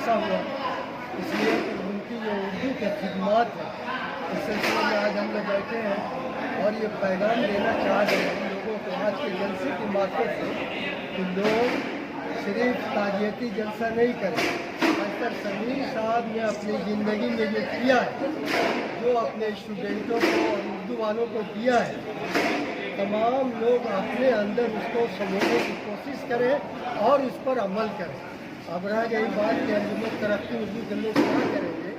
हादसा हुआ, इसलिए उनकी जो उर्दू की खिदमत है इस सिलसिले में आज हम लोग बैठे हैं और ये पैगाम देना चाह रहे हैं लोगों को आज के जलसे की मार्फत से कि लोग सिर्फ ताजियती जलसा नहीं करें। डॉक्टर समीर साहब ने अपनी ज़िंदगी में जो किया है, जो अपने स्टूडेंटों को और उर्दू वालों को दिया है, तमाम लोग अपने अंदर उसको समझने की कोशिश करें और उस पर अमल करें। अब रह गई बात कि अंजुमन तरक्की उर्दू के लोग क्या करेंगे,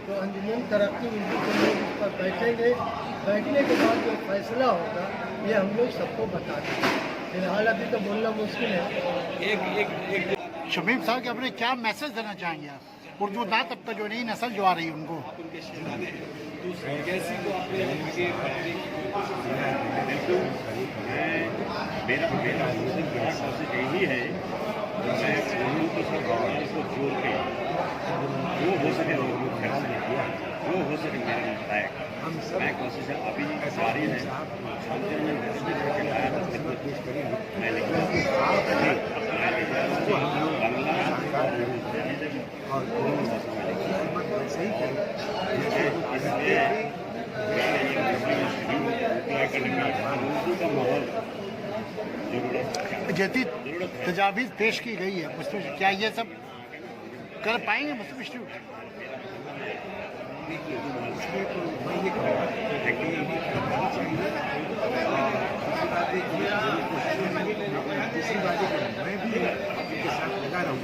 तो अंजुमन तरक्की उर्दू के लोग उस पर बैठेंगे, बैठने के बाद जो फैसला होगा ये हम लोग सबको बता देंगे। फिलहाल अभी तो बोलना मुश्किल है। शमीम साहब के अपने क्या मैसेज देना चाहेंगे आप उर्दू ना तब तक जो नई नस्ल जो आ रही है उनको? मेरा कोशिश यही है मैं उर्दू को सरकार को जोड़ के वो हो सके वो हो सके मेरे लायक मैं कोशिश अभी जारी है। मैं जैसी तजावीज़ पेश की गई है मुस्लिम, क्या ये सब कर पाएंगे मुस्लिम इंस्टीट्यूट? दूसरी बात मैं भी आपके साथ लगा रहा हूँ